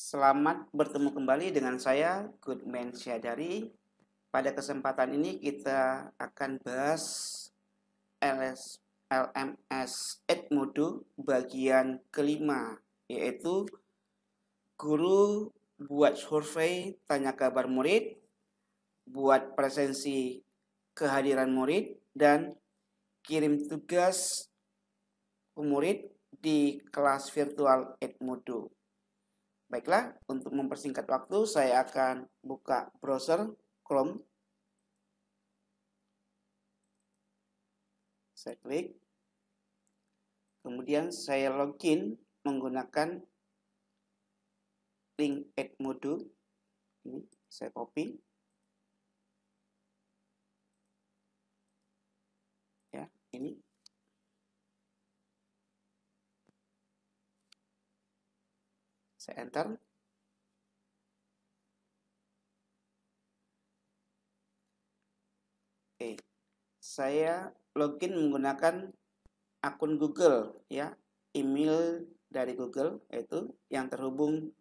Selamat bertemu kembali dengan saya, Goodman Syadari. Pada kesempatan ini kita akan bahas LMS Edmodo bagian kelima, yaitu guru buat survei tanya kabar murid, buat presensi kehadiran murid, dan kirim tugas murid di kelas virtual Edmodo. Baiklah, untuk mempersingkat waktu, saya akan buka browser Chrome. Saya klik. Kemudian saya login menggunakan link Edmodo. Ini saya copy. Ya, ini. Saya enter. Oke. Saya login menggunakan akun Google, ya. Email dari Google yaitu yang terhubung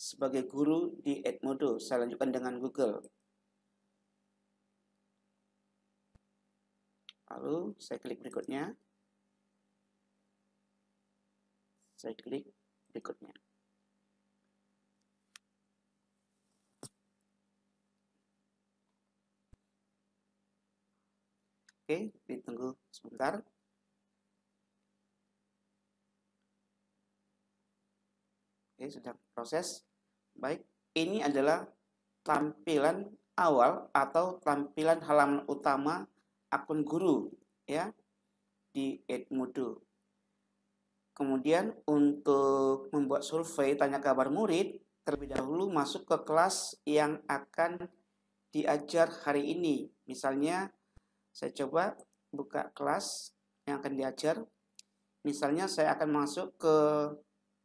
sebagai guru di Edmodo. Saya lanjutkan dengan Google. Lalu saya klik berikutnya. Saya klik berikutnya. Oke, ditunggu sebentar. Oke, sudah proses. Baik, ini adalah tampilan awal atau tampilan halaman utama akun guru, ya, di Edmodo. Kemudian untuk membuat survei tanya kabar murid, terlebih dahulu masuk ke kelas yang akan diajar hari ini. Misalnya saya coba buka kelas yang akan diajar. Misalnya saya akan masuk ke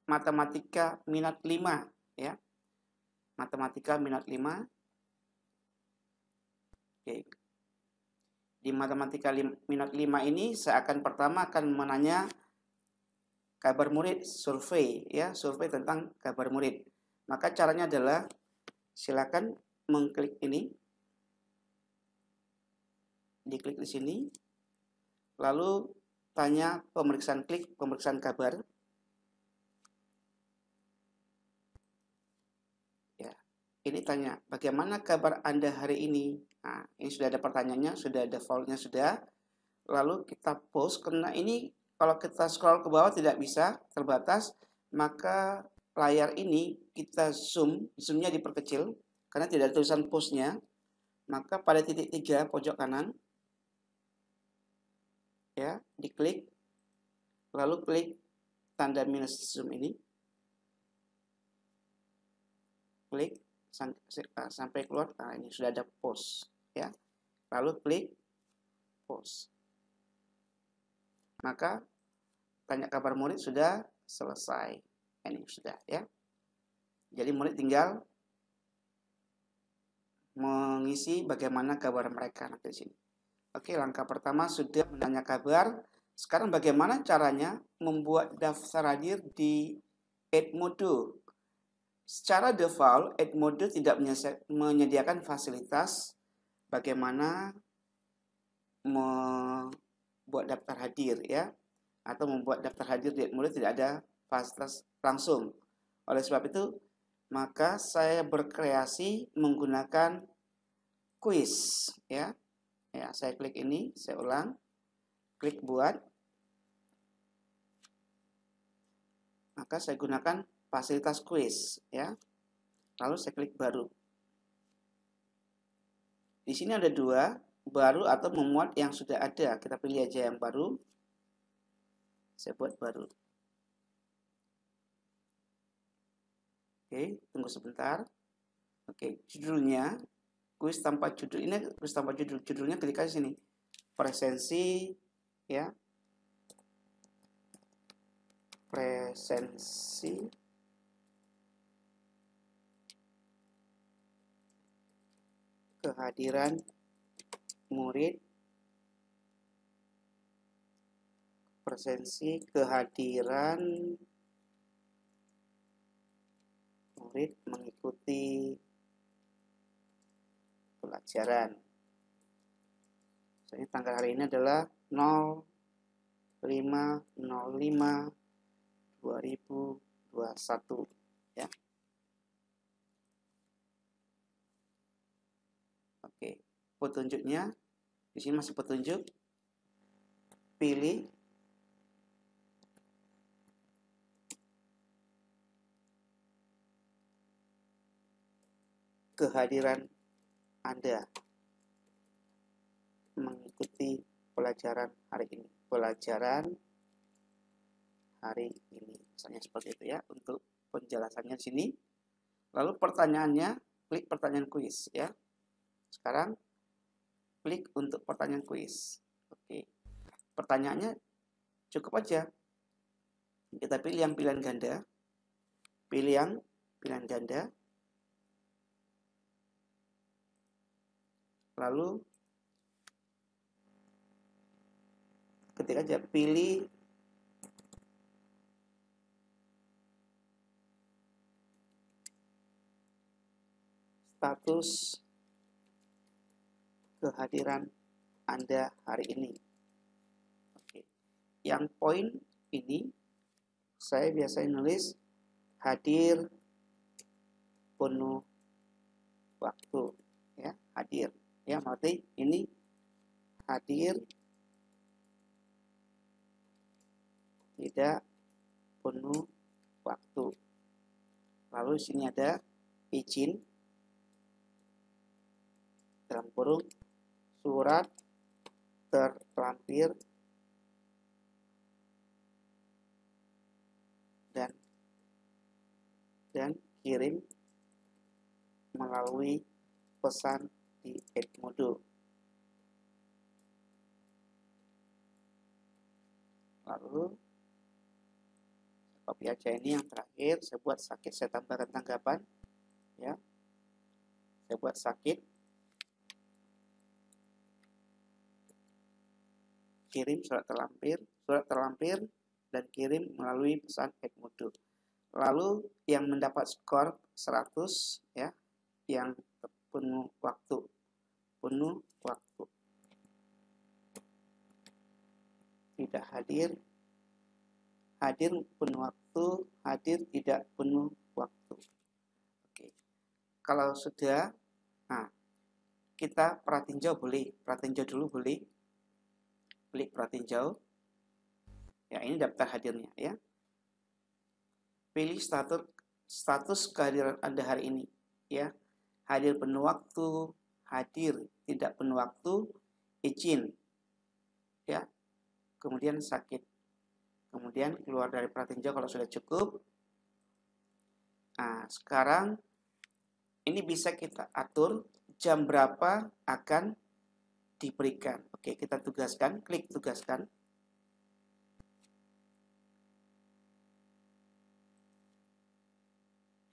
matematika minat 5, ya. Matematika minat 5. Oke. Di matematika minat 5 ini saya akan pertama menanya kabar murid, survei, ya, survei tentang kabar murid. Maka caranya adalah silakan mengklik ini. Diklik di sini. Lalu tanya klik pemeriksaan kabar. Ya, ini tanya, bagaimana kabar Anda hari ini? Nah, ini sudah ada pertanyaannya, sudah ada file-nya sudah. Lalu kita post, karena ini kalau kita scroll ke bawah tidak bisa, terbatas, maka layar ini kita zoomnya diperkecil, karena tidak ada tulisan post-nya. Maka pada titik 3 pojok kanan, ya, diklik, lalu klik tanda minus zoom ini, klik sampai keluar. Nah, ini sudah ada post, ya, lalu klik post. Maka tanya kabar murid sudah selesai. Ini sudah, ya. Jadi murid tinggal mengisi bagaimana kabar mereka nanti di sini. Oke, langkah pertama sudah menanya kabar. Sekarang bagaimana caranya membuat daftar hadir di Edmodo? Secara default, Edmodo tidak menyediakan fasilitas bagaimana membuat daftar hadir, ya, atau membuat daftar hadir di Edmodo tidak ada fasilitas langsung. Oleh sebab itu, maka saya berkreasi menggunakan kuis, ya. Ya, saya klik ini, saya ulang. Klik buat. Maka saya gunakan fasilitas kuis, ya. Lalu saya klik baru. Di sini ada dua, baru atau memuat yang sudah ada. Kita pilih aja yang baru. Saya buat baru. Oke, tunggu sebentar. Oke, judulnya kuis tanpa judul. Ini kuis tanpa judul. Judulnya klik aja sini. Presensi, ya. Presensi kehadiran murid. Presensi kehadiran murid mengikuti pelajaran. Misalnya tanggal hari ini adalah 05/05/2021 ya. Oke, petunjuknya di sini masih petunjuk. Pilih kehadiran Anda mengikuti pelajaran hari ini. Pelajaran hari ini. Misalnya seperti itu ya untuk penjelasannya di sini. Lalu pertanyaannya, klik pertanyaan kuis ya. Sekarang klik untuk pertanyaan kuis. Oke. Pertanyaannya cukup aja. Kita pilih yang pilihan ganda. Pilih yang pilihan ganda. Lalu ketik aja pilih status kehadiran Anda hari ini. Oke. Yang poin ini saya biasanya nulis hadir penuh waktu ya, hadir ya, berarti ini hadir tidak penuh waktu. Lalu di sini ada izin dalam kurung surat terlampir dan kirim melalui pesan di Edmodo. Lalu copy aja ini yang terakhir, saya buat sakit, saya tambahkan tanggapan ya. Saya buat sakit, kirim surat terlampir dan kirim melalui pesan Edmodo. Lalu yang mendapat skor 100 ya, yang penuh waktu. Tidak hadir penuh waktu, hadir tidak penuh waktu. Oke. Kalau sudah, nah kita pratinjau boleh, pratinjau dulu boleh. Klik pratinjau. Ya, ini daftar hadirnya ya. Pilih status kehadiran Anda hari ini ya. Hadir penuh waktu, hadir tidak penuh waktu, izin ya. Kemudian sakit. Kemudian keluar dari pratinjau kalau sudah cukup. Nah, sekarang ini bisa kita atur jam berapa akan diberikan. Oke, kita tugaskan, klik tugaskan.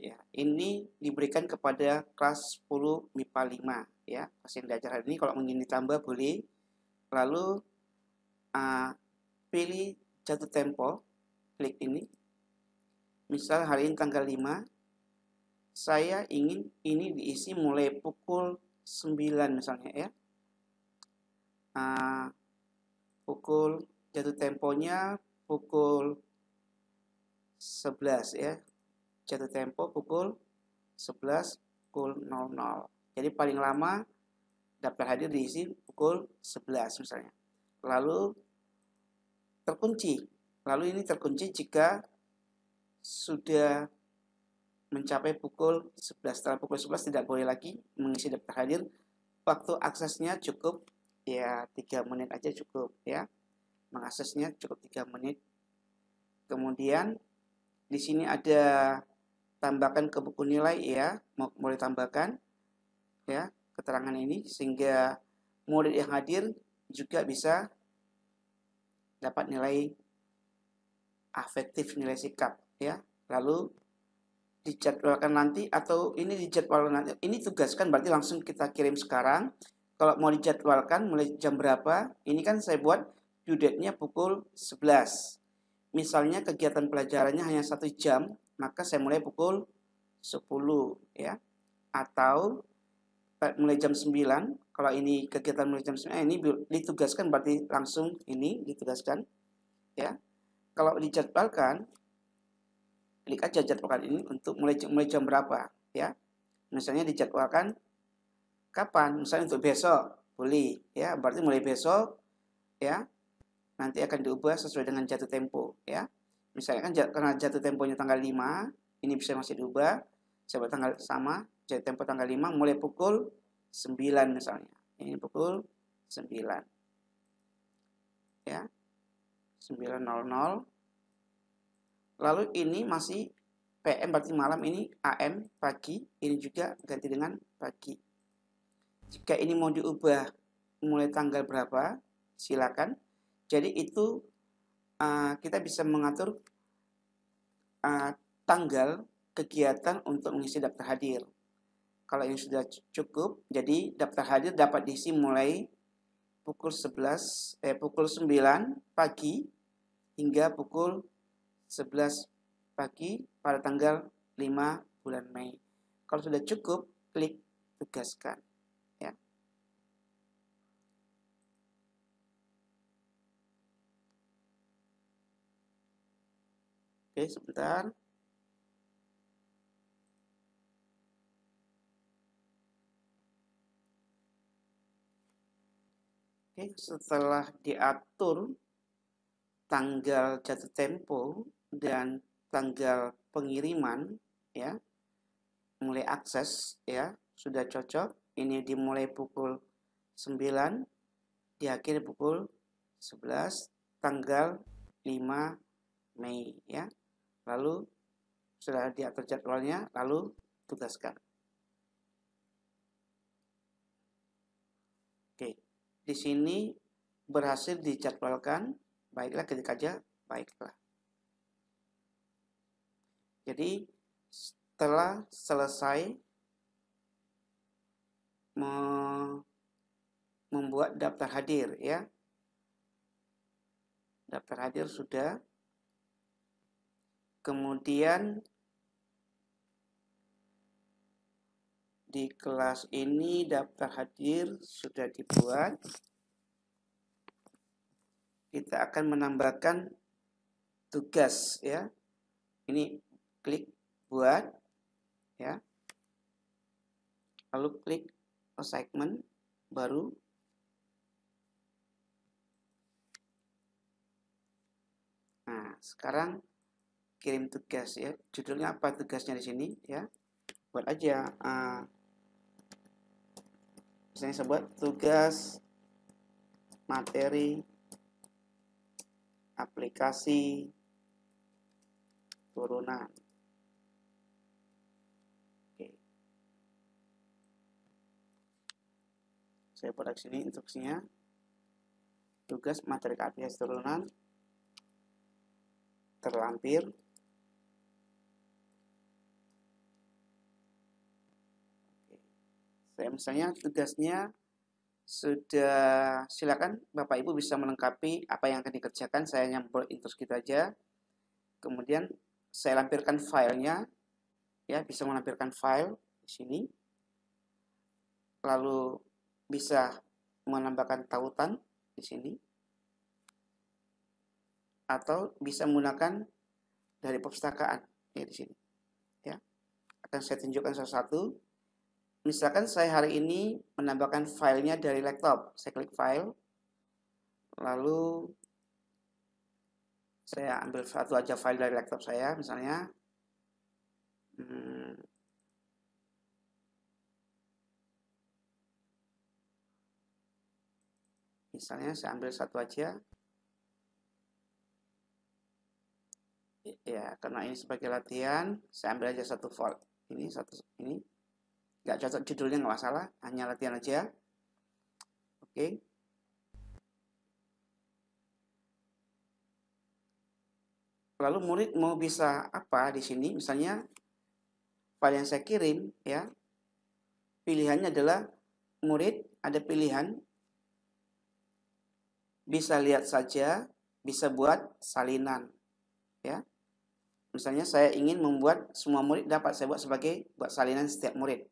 Ya, ini diberikan kepada kelas 10 MIPA 5 ya. Kelas yang diajar hari ini, kalau ingin ditambah boleh. Lalu pilih jatuh tempo, klik ini. Misal hari ini tanggal 5, saya ingin ini diisi mulai pukul 9 misalnya ya. Pukul jatuh temponya pukul 11 ya. Jatuh tempo pukul 11 pukul 00. Jadi paling lama daftar hadir diisi pukul 11 misalnya. Lalu terkunci. Lalu ini terkunci jika sudah mencapai pukul 11. Setelah pukul 11 tidak boleh lagi mengisi daftar hadir. Waktu aksesnya cukup ya 3 menit aja cukup ya. Mengaksesnya cukup 3 menit. Kemudian di sini ada tambahkan ke buku nilai ya, boleh tambahkan ya keterangan ini sehingga murid yang hadir juga bisa dapat nilai afektif, nilai sikap ya. Lalu dijadwalkan nanti atau ini dijadwalkan nanti. Ini tugaskan berarti langsung kita kirim sekarang. Kalau mau dijadwalkan mulai jam berapa? Ini kan saya buat due date-nya pukul 11. Misalnya kegiatan pelajarannya hanya 1 jam, maka saya mulai pukul 10 ya. Atau mulai jam 9, kalau ini kegiatan mulai jam 9, ini ditugaskan berarti langsung ini ditugaskan ya. Kalau dijadwalkan, klik aja jadwalkan ini untuk mulai jam berapa ya. Misalnya dijadwalkan kapan? Misalnya untuk besok, boleh ya, berarti mulai besok ya. Nanti akan diubah sesuai dengan jatuh tempo ya. Misalnya kan karena jatuh temponya tanggal 5, ini bisa masih diubah. Saya buat tanggal sama, jatuh tempo tanggal 5 mulai pukul 9 misalnya. Ini pukul 9. Ya. 9.00. Lalu ini masih PM berarti malam, ini AM pagi, ini juga ganti dengan pagi. Jika ini mau diubah mulai tanggal berapa, silakan. Jadi itu kita bisa mengatur tanggal kegiatan untuk mengisi daftar hadir. Kalau ini sudah cukup, jadi daftar hadir dapat diisi mulai pukul 9 pagi hingga pukul 11 pagi pada tanggal 5 bulan Mei. Kalau sudah cukup, klik tugaskan. Ya. Oke, sebentar. Oke, setelah diatur tanggal jatuh tempo dan tanggal pengiriman ya, mulai akses ya, sudah cocok. Ini dimulai pukul 9, diakhiri pukul 11 tanggal 5 Mei ya. Lalu sudah diatur jadwalnya, lalu tugaskan. Oke, di sini berhasil dijadwalkan. Baiklah, ketik aja baiklah. Jadi setelah selesai membuat daftar hadir ya. Daftar hadir sudah. Kemudian di kelas ini daftar hadir sudah dibuat. Kita akan menambahkan tugas ya. Ini klik buat ya. Lalu klik assignment baru. Nah, sekarang kirim tugas ya. Judulnya apa tugasnya di sini ya? Buat aja. Misalnya saya buat tugas materi aplikasi turunan. Oke. Saya buat di sini instruksinya. Tugas materi aplikasi turunan terlampir. Saya misalnya tugasnya sudah, silakan Bapak Ibu bisa melengkapi apa yang akan dikerjakan. Saya hanya buat instruksi aja. Kemudian saya lampirkan filenya, ya bisa melampirkan file di sini. Lalu bisa menambahkan tautan di sini, atau bisa menggunakan dari perpustakaan ya di sini. Ya, akan saya tunjukkan satu-satu. Misalkan saya hari ini menambahkan filenya dari laptop, saya klik file, lalu saya ambil satu aja file dari laptop saya, misalnya saya ambil satu aja, ya karena ini sebagai latihan, saya ambil aja satu file, ini satu ini. Nggak cocok judulnya nggak masalah, hanya latihan aja. Oke. Lalu murid mau bisa apa di sini? Misalnya file yang saya kirim ya, pilihannya adalah murid ada pilihan bisa lihat saja, bisa buat salinan ya. Misalnya saya ingin membuat semua murid dapat, saya buat salinan setiap murid.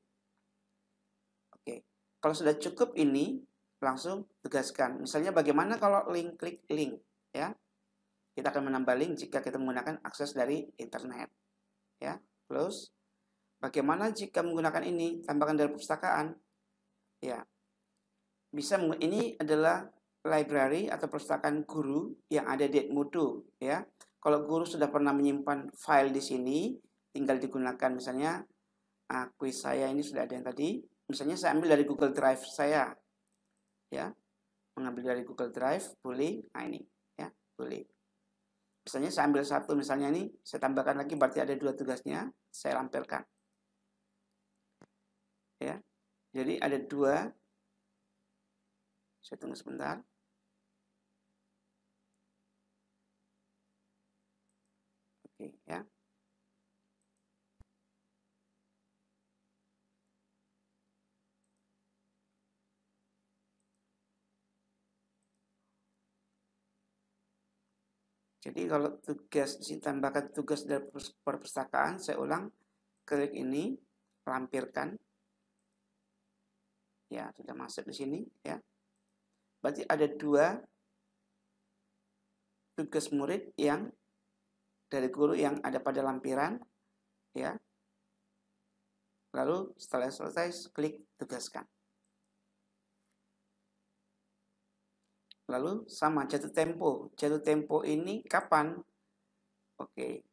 Oke, kalau sudah cukup ini, langsung tugaskan. Misalnya bagaimana kalau klik link, ya. Kita akan menambah link jika kita menggunakan akses dari internet, ya. Close. Bagaimana jika menggunakan ini, tambahkan dari perpustakaan, ya. Bisa, ini adalah library atau perpustakaan guru yang ada di Edmodo, ya. Kalau guru sudah pernah menyimpan file di sini, tinggal digunakan. Misalnya kuis saya ini sudah ada yang tadi. Misalnya saya ambil dari Google Drive saya, ya. Mengambil dari Google Drive boleh. Nah ini, ya, boleh. Misalnya saya ambil satu, misalnya ini saya tambahkan lagi, berarti ada 2 tugasnya. Saya lampirkan, ya. Jadi ada 2. Saya tunggu sebentar. Oke, ya. Jadi kalau tugas tambahkan tugas dari perpustakaan, saya ulang, klik ini, lampirkan. Ya, sudah masuk di sini, ya. Berarti ada 2 tugas murid yang dari guru yang ada pada lampiran, ya. Lalu setelah selesai, klik tugaskan. Lalu sama jatuh tempo. Jatuh tempo ini kapan? Oke.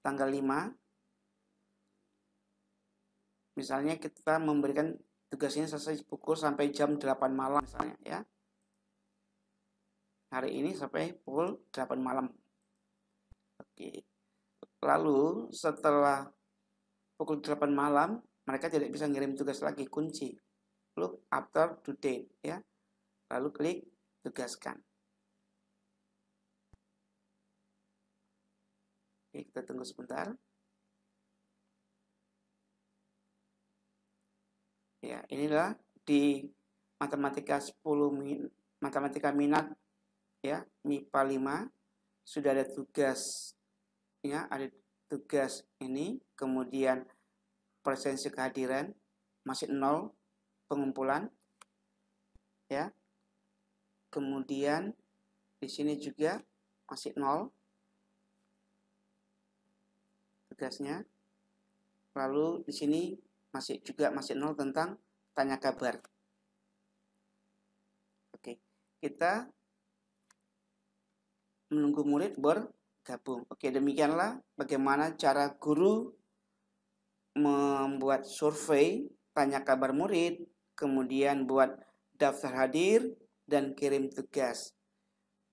Tanggal 5. Misalnya kita memberikan tugasnya selesai pukul sampai jam 8 malam misalnya, ya. Hari ini sampai pukul 8 malam. Oke. Lalu setelah pukul 8 malam, mereka tidak bisa ngirim tugas lagi, kunci. Look after due date, ya. Lalu klik tugaskan. Oke, kita tunggu sebentar. Ya, inilah di matematika 10 matematika minat, ya, MIPA 5 sudah ada tugasnya, ada tugas ini, kemudian presensi kehadiran masih 0, pengumpulan, ya. Kemudian di sini juga masih 0 tugasnya. Lalu di sini masih 0 tentang tanya kabar. Oke, kita menunggu murid bergabung. Oke, demikianlah bagaimana cara guru membuat survei tanya kabar murid, kemudian buat daftar hadir dan kirim tugas.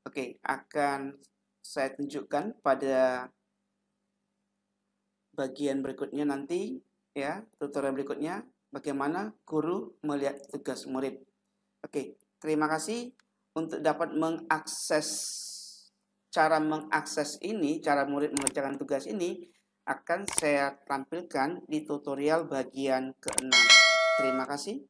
Oke, akan saya tunjukkan pada bagian berikutnya nanti, ya, tutorial berikutnya bagaimana guru melihat tugas murid. Oke, terima kasih. Untuk dapat cara mengakses ini, cara murid mengerjakan tugas ini akan saya tampilkan di tutorial bagian ke-6. Terima kasih.